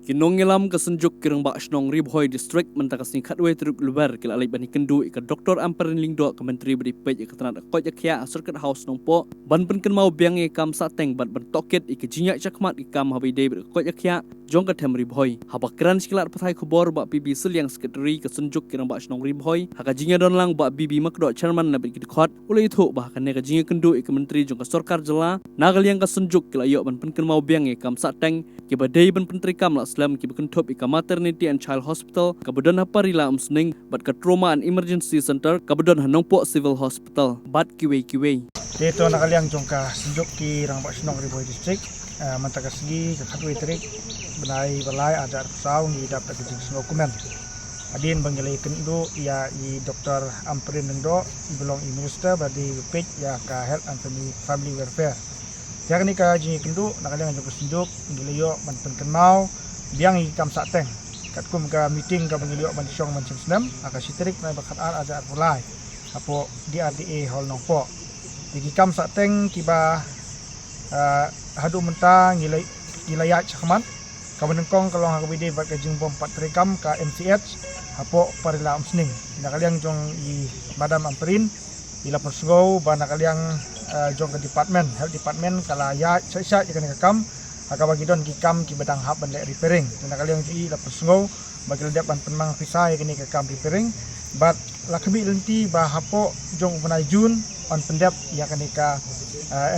Kinongilam kesenjuk kirang bak snong Ribhoi district mentakas ni khatwe teruk lubar kila alai bani kendu ika Dr. Amperin Lingdo ke Menteri Berdipet ika tanat akot yakya Circuit House nong po ban pen mau biang ikam sateng ban bentoket ika jinyak cakmat ikam habi day berkot yakya jong ke tem Ribhoi haba keran sekilat patai khobor bak bibi yang sekretari kesenjuk kirang bak snong Ribhoi haka jinya don lang bak bibi makdo chairman na bikit khot ulai itu bahkan nega jinya kendu ika Menteri jong ke Sarkar Jela nagal yang kesenjuk kila yok ban pen mau biang ikam sateng kiba day ban penteri kam la Islam ki berkentup ika Maternity and Child Hospital kabudan haparila umsning bat ke Trauma and Emergency Center kabudan hanongpo Civil Hospital bat kiwe Dito nakaliang jongka senjuk ki rang bak snong Ribhoi district mantaka segi ke khatwe trik benai balai ada saung di dapat kejing dokumen adin bangelai kendu ya i Dr. Amperin Lingdo belong i minister badi page ya ka health and family welfare ya ni ka jingi kendu nakaliang jongka senjuk ngiliyo manten kenau biang ikam sateng kat kum ka meeting ka bangiliok man syong man senam aka sitrik na bakat ada mulai apo di RDA hall nong po di ikam sateng kiba hadu menta ngilaya chakman ka menengkong kalong ha kabide bat ka jingbom pat rekam ka MCH apo parila umsning nakaliang jong i Madam Amperin ila persgo ba nakaliang jong ka health department kala ya sya ikan kam akabagi don kikam ki badang hab ban le repairing dan kaliang ji la persngo bagi ledap ban penmang pisai kini ke kam repairing but lakbi lenti ba hapo jong benai jun on pendap ya kanika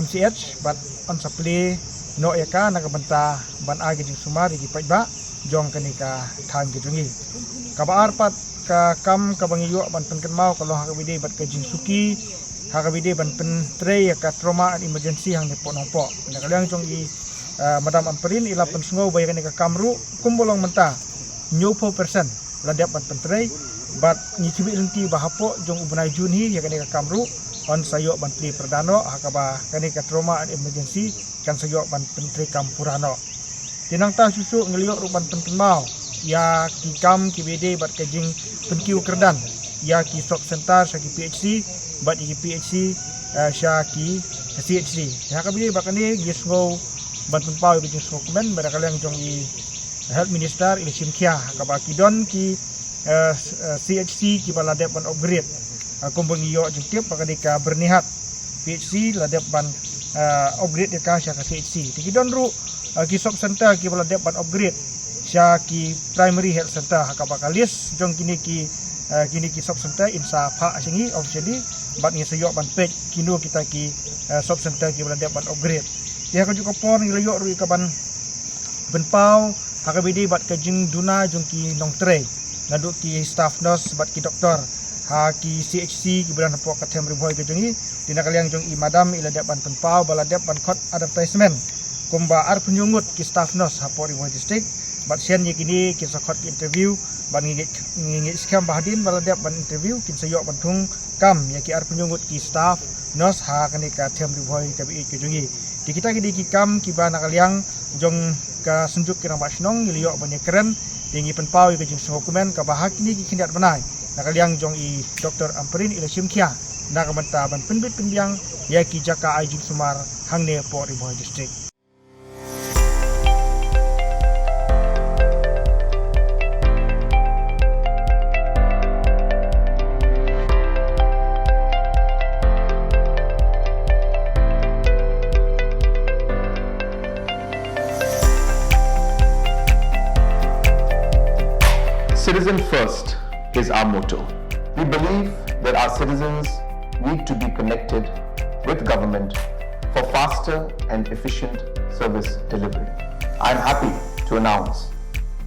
MCH but on supply no ya ka nak benta ban agi jing sumari ki ba jong kanika thang ki jungi kabar pat ka kam ka bangi yo ban penken mau kalau hakabide bat ka jing suki hakabide ban pen tre ya ka trauma and emergency hang nepo nongpo dan kaliang jong i Madam Amperin ila pensngo bayakan ka kamru kumbolong menta 90% ladap ban pentrei bat ni cibi lenti bahapo jong ubnai junhi ya kanika kamru on sayok ban pli perdano hakaba kanika trauma and emergency kan sayok ban pentrei kampurano tinang ta susu ngeliok ruban pentemau ya ki kam ki bede bat kajing penkiu kerdan ya ki shop center saki PHC bat ki PHC syaki CHC ya kabile bakane gisgo bantuan pau ke jing dokumen pada kalian jong i health minister Ilham Kia kabaki don ki CHC ki baladep ban upgrade kumbang iyo jing tip pakadika bernihat PHC ladep ban upgrade ka sya ka CHC tiki don ru ki shop center ki baladep ban upgrade sya ki primary health center hakabakalis jong kini ki shop center insa pha asingi officially bat ni sayok ban page kino kita ki shop center ki baladep ban upgrade ya kan juga por ngilayok ru ikaban benpau hakabidi bat kajing duna jungki nong tre naduk ki staff nurse bat ki doktor ha ki CHC ki bulan pok katem Ribhoi ke jungi dina kaliang jong i madam ila dak ban benpau baladep ban khot advertisement kumba ar penyungut ki staff nurse ha por Ribhoi district bat sian ye kini ki sakot ki interview ban ngingit skam bahadin baladep ban interview kin sayok ban thung kam ya ki ar penyungut ki staff nurse ha kanika tem Ribhoi ke jungi di kita ki kam kiba nakaliang jong ka senjuk kirang bak snong ngiliok banyak keren tinggi penpau ke jing dokumen ka bahak ni ki kindat benai nakaliang jong i Dr. Amperin Ilham Kia nak menta ban penbit penbiang ya ki jaka ai jing sumar hangne po Ribhoi district. Citizen first is our motto. We believe that our citizens need to be connected with government for faster and efficient service delivery. I am happy to announce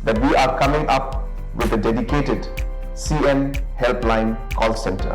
that we are coming up with a dedicated CM helpline call center.